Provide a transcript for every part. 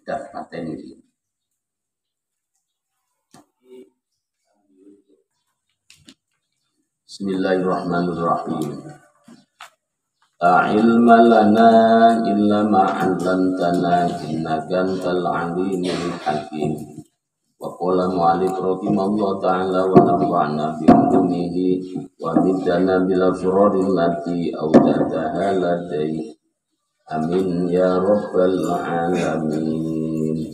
dak mateni. Bismillahirrahmanirrahim. La ilma lana illa ma 'allamtana innaka antal 'alimul hakim. Wa qala mu'allif rahimahullah ta'ala wa nafa'na bi ilmihi wa midana bil asraril lati awjadaha ladai. Amin ya rabbal alamin.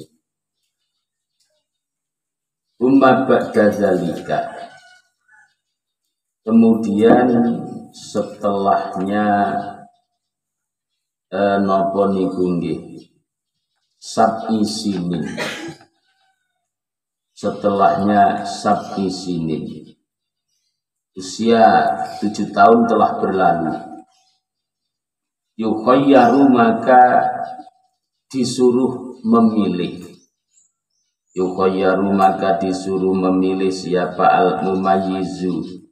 Umma ba'da zalika. Kemudian setelahnya napa niku nggih sab'i sinin. Setelahnya sab'i sinin, usia 7 tahun telah berlalu. Yukhayyaru maka disuruh memilih. Yukhayyaru maka disuruh memilih siapa al-mumayyizu,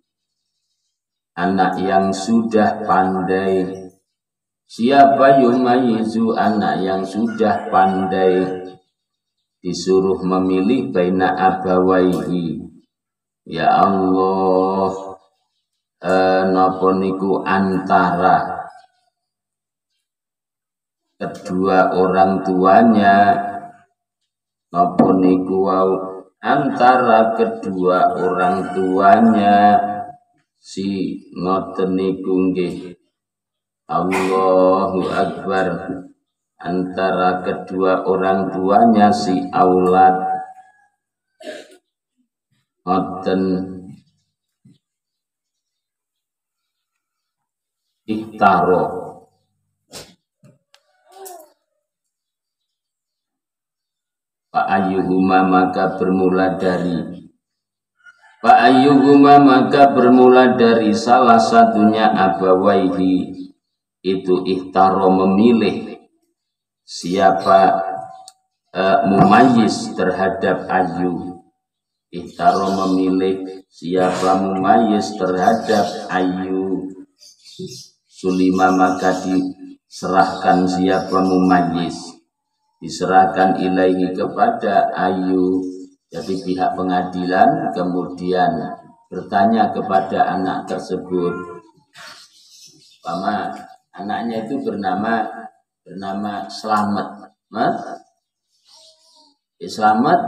anak yang sudah pandai. Siapa yumayyizu, anak yang sudah pandai, disuruh memilih baina abawaihi. Ya Allah, napa niku antara kedua orang tuanya, napa niku antara kedua orang tuanya si ngoten niku nggih. Allahu Akbar. Antara kedua orang tuanya si aulad ngoten iktaro. Fa ayyuhuma maka bermula dari salah satunya abawaihi, itu ikhtaro memilih siapa mumayyiz terhadap ayu. Ikhtaro memilih siapa mumayyiz terhadap ayu. Sulima maka diserahkan siapa mumayyiz, diserahkan ilaihi kepada ayu. Jadi pihak pengadilan kemudian bertanya kepada anak tersebut, Pama, anaknya itu bernama Slamet. Slamet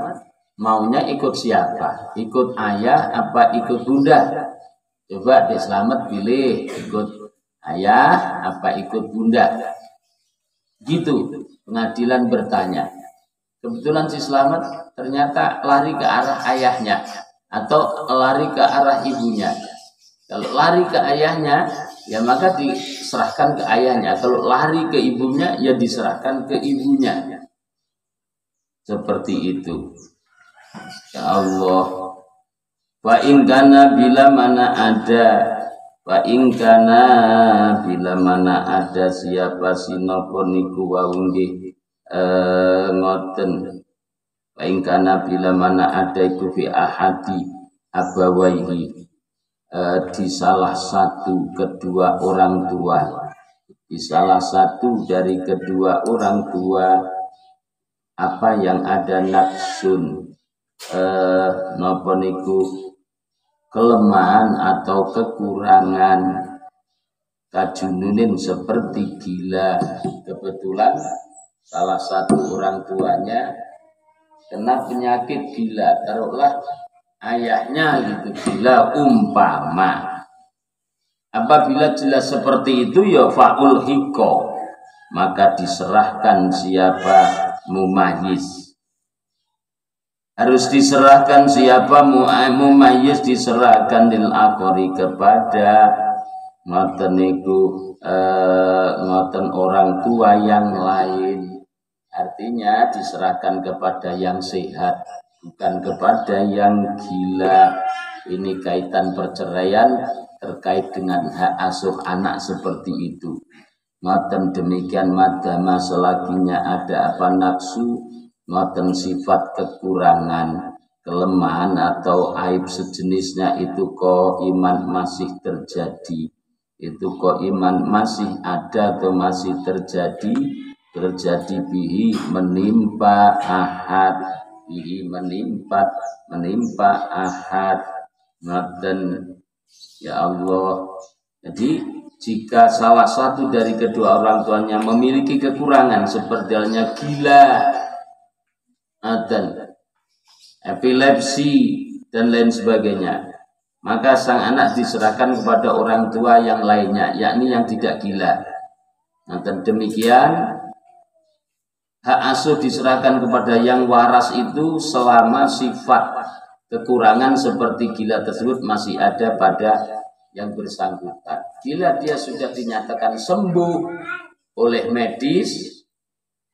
maunya ikut siapa? Ikut ayah apa ikut bunda? Coba deh Slamet pilih, ikut ayah apa ikut bunda? Gitu pengadilan bertanya. Kebetulan si Slamet ternyata lari ke arah ayahnya atau lari ke arah ibunya. Kalau lari ke ayahnya, ya maka diserahkan ke ayahnya. Kalau lari ke ibunya, ya diserahkan ke ibunya. Seperti itu. Ya Allah. Wa in kana bila mana ada siapa sinapa niku wawunggih ngoten. Wa in kana bila mana ada iku fi ahadi abawaihi, di salah satu kedua orang tua, di salah satu dari kedua orang tua, apa yang ada nafsun napa niku kelemahan atau kekurangan, kajununin seperti gila. Kebetulan salah satu orang tuanya kena penyakit gila, taruhlah ayahnya gitu gila umpama. Apabila jelas seperti itu ya fa'ul hiko, maka diserahkan siapa mumayyiz. Harus diserahkan siapa mumayyiz, diserahkan lil akhari kepada ngoten niku ngoten orang tua yang lain. Artinya diserahkan kepada yang sehat, bukan kepada yang gila. Ini kaitan perceraian terkait dengan hak asuh anak seperti itu. Ngoten demikian madama selakinya ada apa nafsu, ngoten sifat kekurangan, kelemahan atau aib sejenisnya itu kok iman masih terjadi. Itu kok iman masih ada atau masih terjadi. terjadi bihi menimpa ahad, bihi menimpa ahad. Ngaten ya Allah. Jadi jika salah satu dari kedua orang tuanya memiliki kekurangan seperti halnya gila, epilepsi dan lain sebagainya, maka sang anak diserahkan kepada orang tua yang lainnya, yakni yang tidak gila. Dan demikian hak asuh diserahkan kepada yang waras itu selama sifat kekurangan seperti gila tersebut masih ada pada yang bersangkutan. Bila dia sudah dinyatakan sembuh oleh medis,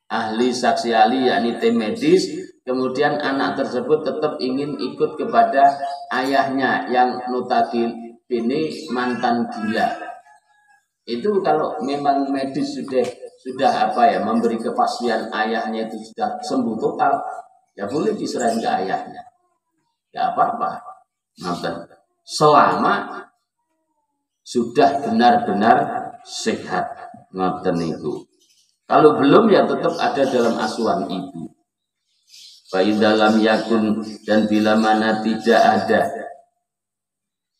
ahli saksi ahli yakni tim medis, kemudian anak tersebut tetap ingin ikut kepada ayahnya yang notabene mantan gila. Itu kalau memang medis sudah memberi kepastian ayahnya itu sudah sembuh total, ya boleh diserahin ke ayahnya. Ya apa-apa. Selama sudah benar-benar sehat, ngoten niku. Kalau belum ya tetap ada dalam asuhan ibu. Baik dalam yakun, dan bila mana tidak ada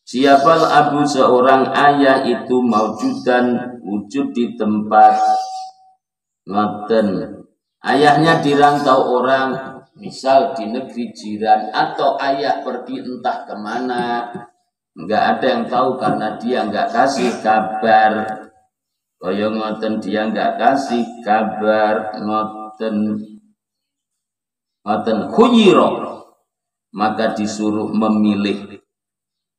siapal abu seorang ayah itu maujudan wujud di tempat, ngoten. Ayahnya dirantau orang, misal di negeri jiran, atau ayah pergi entah kemana, nggak ada yang tahu karena dia nggak kasih kabar. Kaya ngoten, dia nggak kasih kabar, ngoten khuyiro, maka disuruh memilih.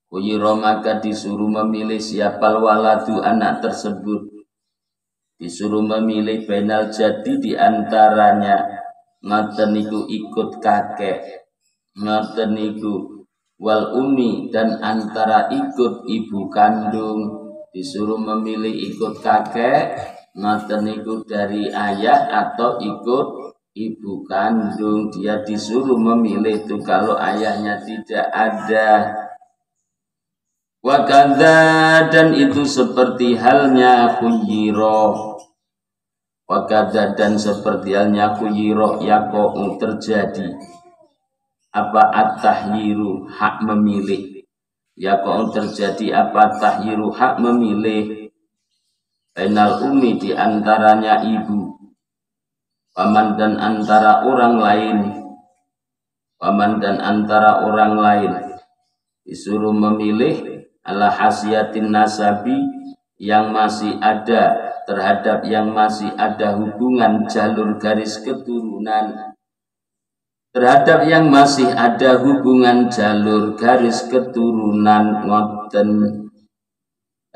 Khuyiro maka disuruh memilih siapal waladu anak tersebut. Disuruh memilih benal jadi diantaranya, ngoten niku ikut kakek, ngoten niku wal umi, dan antara ikut ibu kandung. Disuruh memilih ikut kakek, ngoten niku dari ayah atau ikut ibu kandung. Dia disuruh memilih itu kalau ayahnya tidak ada. Wakadha, dan itu seperti halnya khuyiro. Wakadha, dan seperti halnya khuyiro yako'u terjadi apa at-tahyiru hak memilih, ya kau terjadi apa tahyiru hak memilih, bainal umi diantaranya ibu, paman dan antara orang lain, paman dan antara orang lain, disuruh memilih ala hasiatin nasabi, yang masih ada terhadap yang masih ada hubungan jalur garis keturunan, terhadap yang masih ada hubungan jalur garis keturunan, ngoten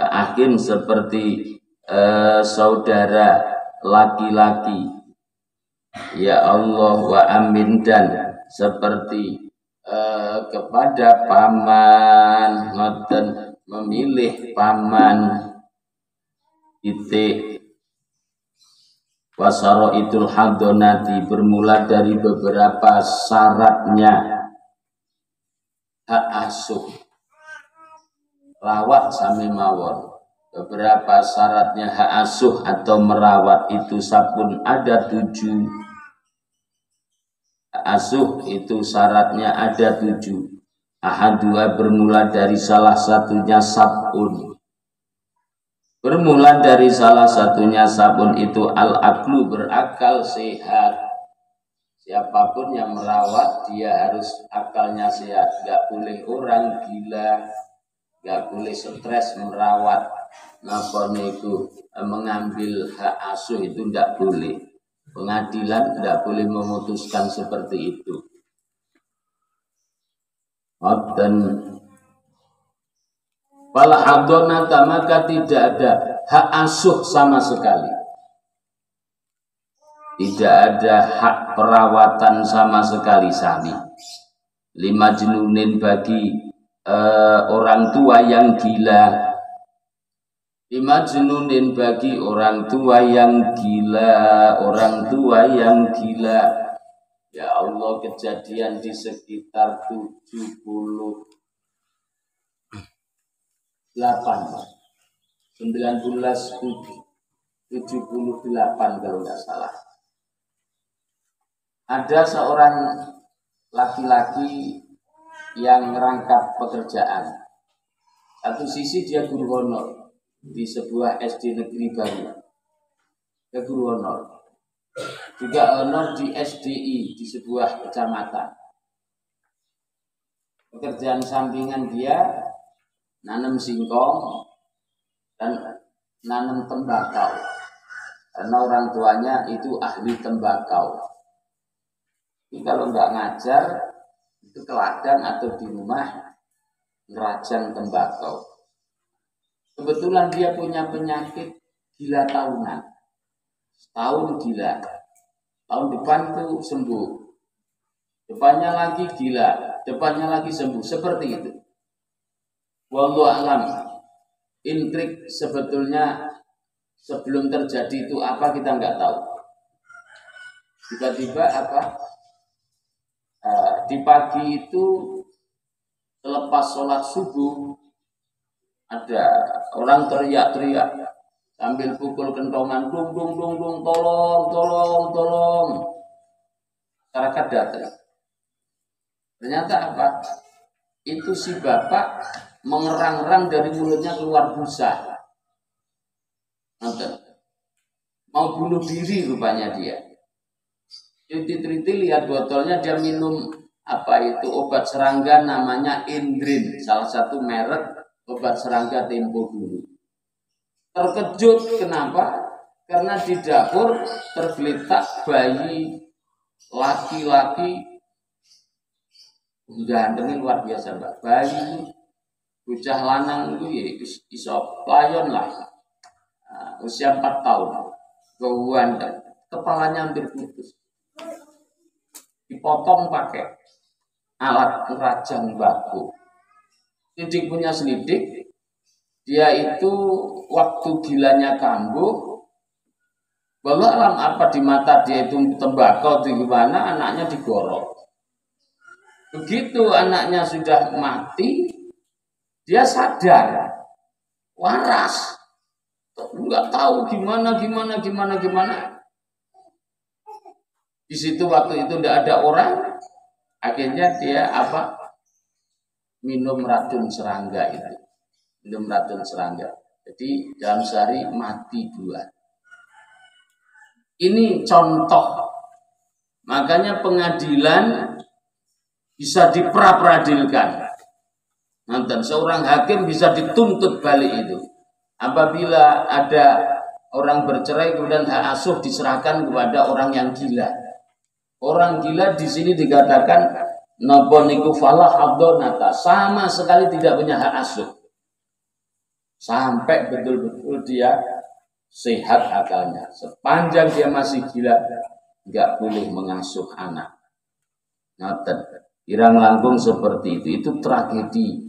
akhir seperti saudara laki-laki, ya Allah wa amin, dan seperti kepada paman, ngoten memilih paman titik. Wasaro itul hadonati, bermula dari beberapa syaratnya hak asuh, rawat sami mawon. Beberapa syaratnya hak asuh atau merawat itu sabun ada 7. Hak asuh itu syaratnya ada 7. Ahadua, bermula dari salah satunya sabun. Bermula dari salah satunya sabun itu al-aklu, berakal sehat. Siapapun yang merawat dia harus akalnya sehat. Gak boleh orang gila, gak boleh stres merawat. Napa niku mengambil hak asuh itu tidak boleh. Pengadilan tidak boleh memutuskan seperti itu. Dan wala hadonata, maka tidak ada hak asuh sama sekali. Tidak ada hak perawatan sama sekali sami. Lima jenunin, bagi orang tua yang gila. Lima jenunin, bagi orang tua yang gila, orang tua yang gila. Ya Allah, kejadian di sekitar 78 19 78 kalau nggak salah. Ada seorang laki-laki yang merangkap pekerjaan. Satu sisi dia guru honor di sebuah SD negeri baru. Dia guru honor. Juga honor di SDI di sebuah kecamatan. Pekerjaan sampingan dia nanam singkong dan nanam tembakau. Karena orang tuanya itu ahli tembakau. Jadi kalau nggak ngajar itu ke ladang atau di rumah ngerajang tembakau. Kebetulan dia punya penyakit gila tahunan. Setahun gila. Tahun depan tuh sembuh. Depannya lagi gila, depannya lagi sembuh. Seperti itu. Wallahu a'lam. Intrik sebetulnya sebelum terjadi itu apa kita nggak tahu. Tiba-tiba di pagi itu selepas sholat subuh ada orang teriak-teriak sambil pukul kentongan, dung dung dung dung, tolong tolong tolong. Masyarakat datang. Ternyata apa? Itu si bapak mengerang-erang dari mulutnya keluar busa. Mau bunuh diri rupanya dia. Triti-triti lihat botolnya, dia minum obat serangga namanya Indrin, salah satu merek obat serangga tempo dulu. Terkejut kenapa? Karena di dapur tergeletak bayi laki-laki gantengnya luar biasa, Mbak. Bayi bocah lanang itu ya iso layon lah. Usia 4 tahun. Gauan dan kepalanya hampir putus. Dipotong pakai alat rajang batu. Selidik punya selidik, dia itu waktu gilanya kambuh, bahwa alam apa di mata dia itu tembakau di gimana, anaknya digorok. Begitu anaknya sudah mati, dia sadar, waras, nggak tahu gimana. Di situ waktu itu tidak ada orang, akhirnya dia minum racun serangga itu. Minum racun serangga. Jadi dalam sehari mati 2. Ini contoh. Makanya pengadilan bisa dipraperadilkan. Dan seorang hakim bisa dituntut balik itu. Apabila ada orang bercerai kemudian hak asuh diserahkan kepada orang yang gila. Orang gila di sini dikatakan napa niku falah abdonata, sama sekali tidak punya hak asuh. Sampai betul-betul dia sehat akalnya. Sepanjang dia masih gila, nggak boleh mengasuh anak. Ngoten. Irang Langkung seperti itu. Itu tragedi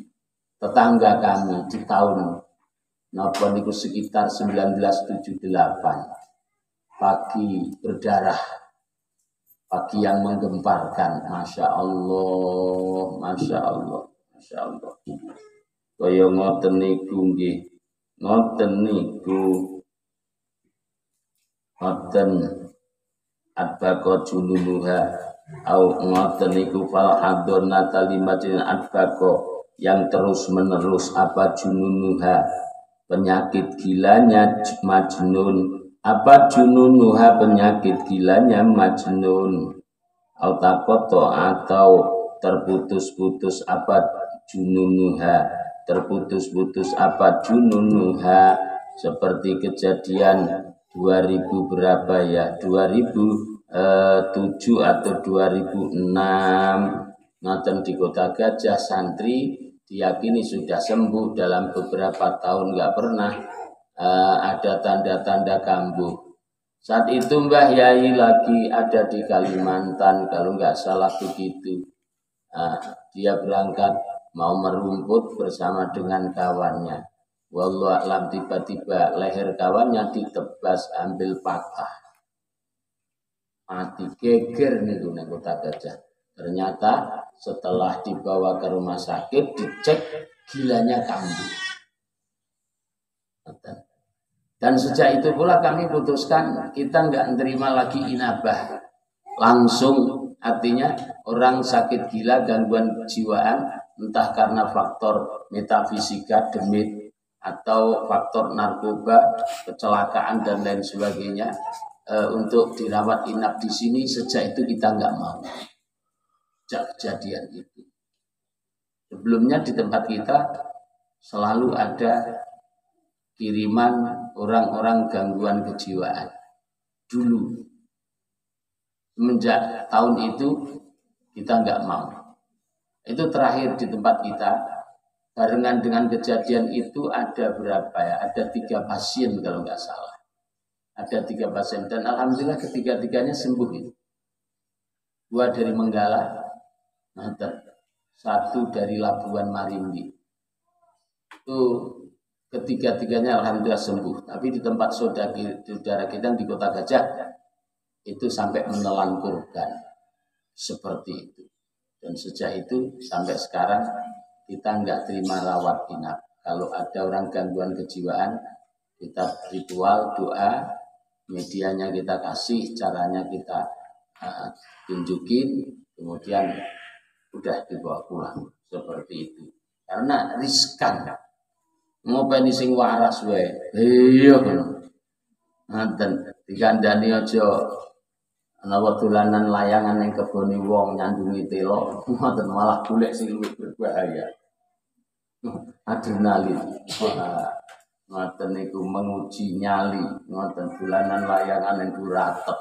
tetangga kami di tahun napa niku sekitar 1978. Pagi berdarah. Pagi yang menggemparkan, Masya Allah, Masya Allah, Masya Allah. Kaya ngoten niku nggih, ngoten niku, ngoten adbaqo jululuha, au ngoten niku fal hadonna talimatin adbaqo, yang terus menerus jununuha, penyakit gilanya majnun. Apa jununuha, penyakit gilanya majnun. Autakoto, atau terputus-putus jununuha, terputus-putus jununuha, seperti kejadian 2000 berapa ya, 2007 atau 2006. Nanten di Kota Gajah santri diyakini sudah sembuh dalam beberapa tahun, nggak pernah ada tanda-tanda kambuh. Saat itu Mbah Yai lagi ada di Kalimantan, kalau nggak salah begitu. Dia berangkat mau merumput bersama dengan kawannya. Wallahu a'lam, tiba-tiba leher kawannya ditebas ambil patah. Mati geger nih di Kota Gajah. Ternyata setelah dibawa ke rumah sakit dicek gilanya kambuh. Dan sejak itu pula kami putuskan kita nggak menerima lagi inabah langsung, artinya orang sakit gila, gangguan kejiwaan, entah karena faktor metafisika, demit, atau faktor narkoba, kecelakaan dan lain sebagainya, untuk dirawat inap di sini. Sejak itu kita nggak mau. Sejak kejadian itu. Sebelumnya di tempat kita selalu ada kiriman orang-orang gangguan kejiwaan. Dulu, semenjak tahun itu kita nggak mau. Itu terakhir di tempat kita. Barengan dengan kejadian itu ada berapa ya? Ada 3 pasien kalau nggak salah. Ada 3 pasien dan alhamdulillah ketiga-tiganya sembuh itu. 2 dari Menggala, 1 dari Labuan Marimbi. Itu ketiga-tiganya alhamdulillah sembuh. Tapi di tempat saudara kita di Kota Gajah itu sampai menelan korban seperti itu. Dan sejak itu sampai sekarang kita nggak terima rawat inap. Kalau ada orang gangguan kejiwaan, kita ritual doa, medianya kita kasih, caranya kita tunjukin, kemudian udah dibawa pulang seperti itu. Karena riskan. Ngopeni sing waras wae. Iya ngono. Ngoten dikandani aja ana dolanan layangan ning kebone wong nyandungi telo, ngoten malah golek sing luwih berbahaya. Adrenalin. Ngoten niku menguji nyali, ngoten dolanan layangan ning ratep.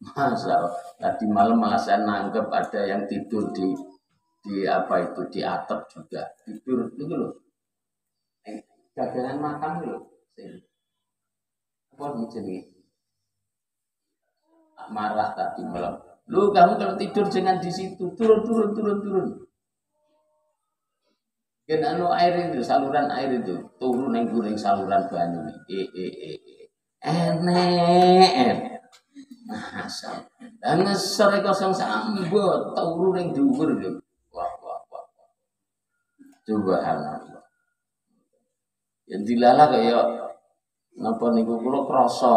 Masa tadi malam malah saya nangkep ada yang tidur di apa itu di atap juga. Tidur itu loh. Dagangan makan dulu. Apa nih marah tadi malam. Lu kamu kalau tidur jangan di situ. Turun. Kan air itu, saluran air itu turun yang guring saluran banyu. Enek. Masa. Dan ngesore kosong sambut turun yang dhuwur lho. Wah. Subhanallah. Yang dilala kayak napa niku kula krasa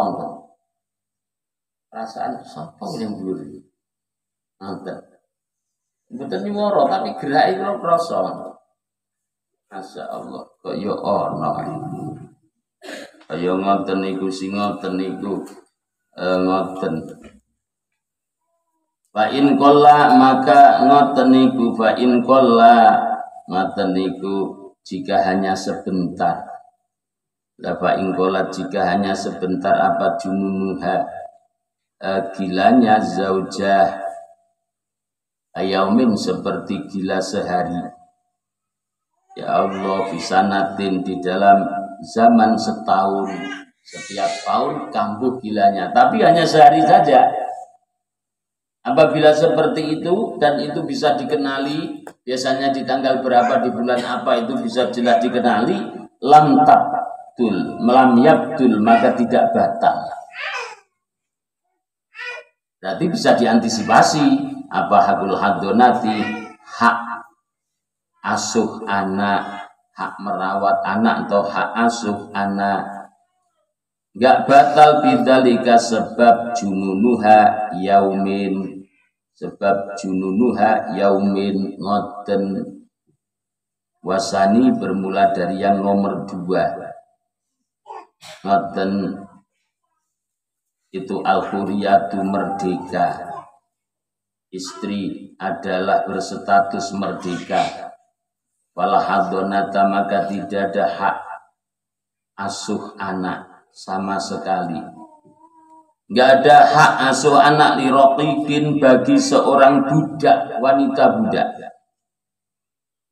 perasaan sapa yang dhuwur ngoten mboten nyuwara tapi gerake kula krasa masyaallah kaya ana kaya ngoten niku sing ngoten niku ngoten fa in qalla maka ngoten niku fa in qalla ngoten niku jika hanya sebentar. Lafa ingkolat jika hanya sebentar apa jununuha gilanya zaujah ayaumin seperti gila sehari. Ya Allah fisanatin di dalam zaman setahun, setiap tahun kambuh gilanya, tapi hanya sehari saja. Apabila seperti itu dan itu bisa dikenali, biasanya di tanggal berapa di bulan apa itu bisa jelas dikenali, lam yabtul maka tidak batal. Berarti bisa diantisipasi apa hakul hadonati, hak asuh anak, hak merawat anak atau hak asuh anak. Enggak batal bidzalika sebab jununuha yaumin, sebab jununuha yaumin ngoten. Wasani bermula dari yang nomor 2. Ngoten itu al-huriyatu merdeka. Istri adalah berstatus merdeka. Wala hadonata maka tidak ada hak asuh anak sama sekali. Enggak ada hak asuh anak liroqibin bagi seorang budak, wanita budak.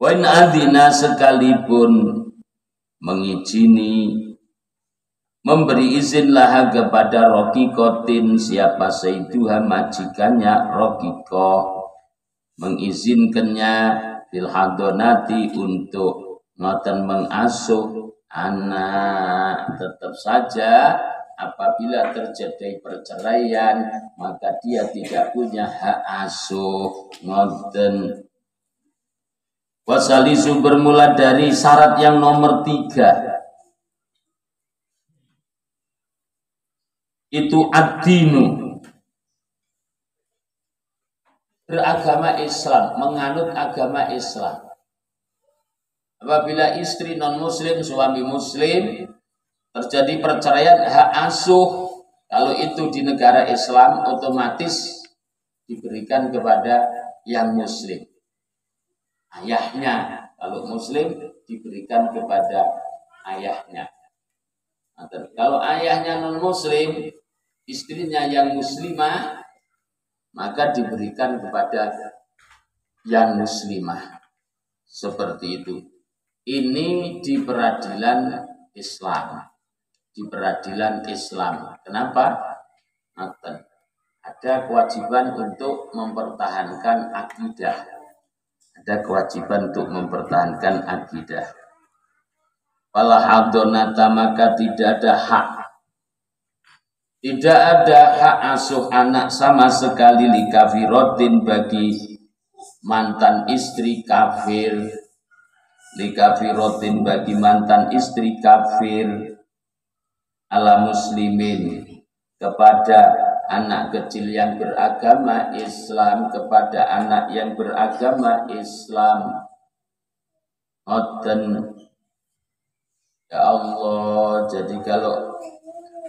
Wa in adzina sekalipun mengizini, memberi izin lah kepada rokikotin, siapa seiduha majikannya rokikoh, mengizinkannya fil hadonati untuk ngoten mengasuh anak. Tetap saja apabila terjadi perceraian maka dia tidak punya hak asuh ngoten. Wasalisu bermula dari syarat yang nomor 3. itu ad-dinu, beragama Islam, menganut agama Islam. Apabila istri non muslim, suami muslim, terjadi perceraian hak asuh, kalau itu di negara Islam otomatis diberikan kepada yang muslim. Ayahnya kalau muslim diberikan kepada ayahnya. Nah, kalau ayahnya non muslim, istrinya yang muslimah, maka diberikan kepada yang muslimah. Seperti itu. Ini di peradilan Islam. Di peradilan Islam. Kenapa? Ada kewajiban untuk mempertahankan akidah. Ada kewajiban untuk mempertahankan akidah. Fala hadonata, maka tidak ada hak. Tidak ada hak asuh anak sama sekali li kafirotin bagi mantan istri kafir. Li kafirotin bagi mantan istri kafir ala muslimin, kepada anak kecil yang beragama Islam, kepada anak yang beragama Islam. Ngoten. Ya Allah, jadi kalau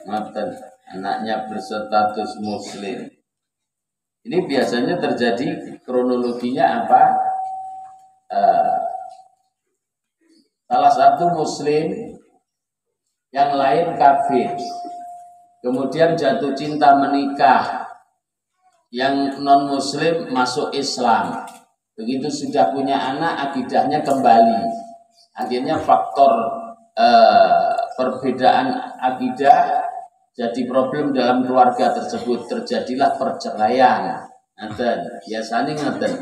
ngoten anaknya berstatus muslim, ini biasanya terjadi kronologinya apa? Salah satu muslim, yang lain kafir, kemudian jatuh cinta menikah, yang non muslim masuk Islam, begitu sudah punya anak akidahnya kembali, akhirnya faktor perbedaan akidah jadi problem dalam keluarga tersebut, terjadilah perceraian. Biasanya ngeten.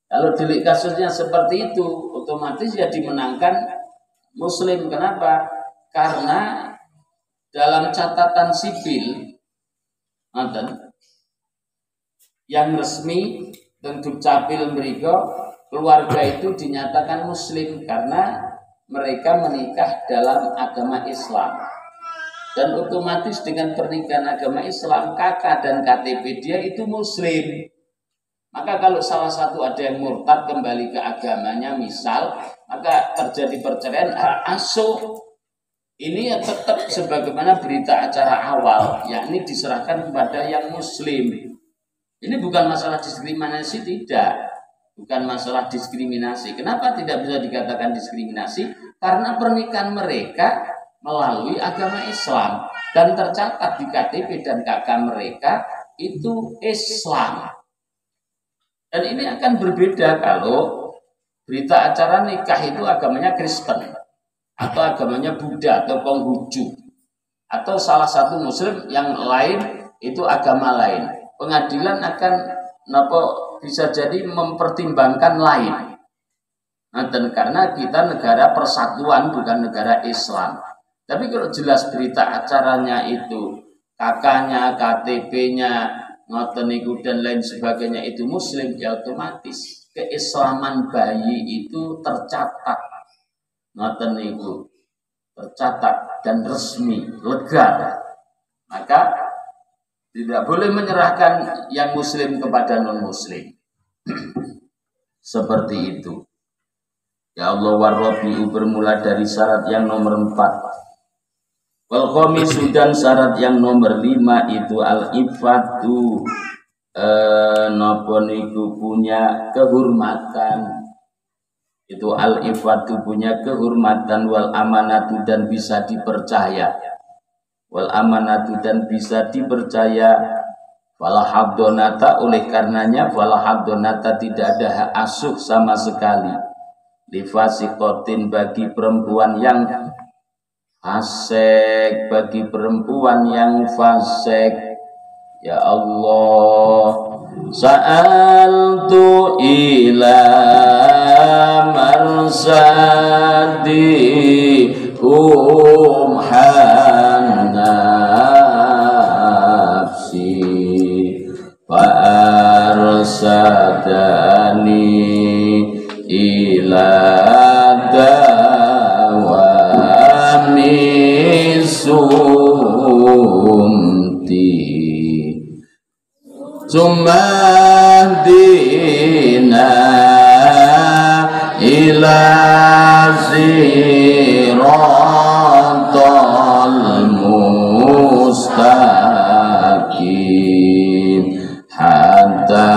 Kalau delik kasusnya seperti itu, otomatis ya dimenangkan muslim. Kenapa? Karena dalam catatan sipil yang resmi tentu capil mriku, keluarga itu dinyatakan muslim karena mereka menikah dalam agama Islam. Dan otomatis dengan pernikahan agama Islam, kakak dan KTP dia itu muslim. Maka kalau salah satu ada yang murtad kembali ke agamanya misal, maka terjadi perceraian asuh. Ini ya tetap sebagaimana berita acara awal, yakni diserahkan kepada yang muslim. Ini bukan masalah diskriminasi, tidak. Bukan masalah diskriminasi. Kenapa tidak bisa dikatakan diskriminasi? Karena pernikahan mereka melalui agama Islam dan tercatat di KTP dan KK mereka itu Islam. Dan ini akan berbeda kalau berita acara nikah itu agamanya Kristen atau agamanya Buddha atau Konghucu atau salah satu muslim yang lain itu agama lain. Pengadilan akan bisa jadi mempertimbangkan lain. Dan karena kita negara persatuan bukan negara Islam. Tapi kalau jelas berita acaranya itu kakaknya, KTP-nya, ngoten niku dan lain sebagainya itu muslim, ya otomatis keislaman bayi itu tercatat. Ngoten niku tercatat dan resmi, legal. Maka tidak boleh menyerahkan yang muslim kepada non muslim. Seperti itu. Ya Allah, warrabi'u bermula dari syarat yang nomor 4. Wal khamisu dan syarat yang nomor 5 itu al-ifatu, napa niku punya kehormatan. Itu al-ifatu punya kehormatan, wal amanatu dan bisa dipercaya. Wal amanatu dan bisa dipercaya. Wala habdonata, oleh karenanya wala habdonata tidak ada hak asuh sama sekali. Lifasikotin bagi perempuan yang fasik, bagi perempuan yang fasik. Ya Allah, sa'altu ila marsadi nafsi fa arsadani ila dawami sumti Sumadina ila siratal mustaqim hatta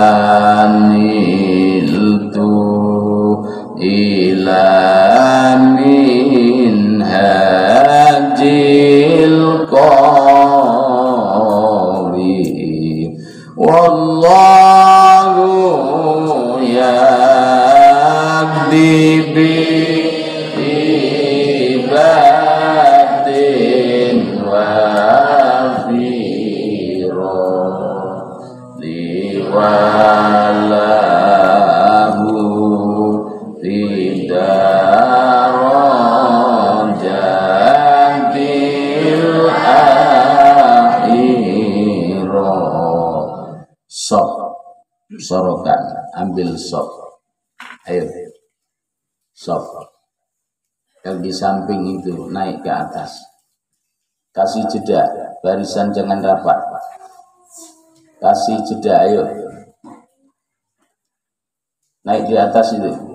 niltu ila min hajil qawli wallahu yahdi bi ibadin wafiro liwalahu ridaron jadil akhiro. Sok sorokan, ambil sok, ayo sok yang di samping itu naik ke atas, kasih jeda, barisan jangan rapat, kasih jeda, ayo naik di atas itu.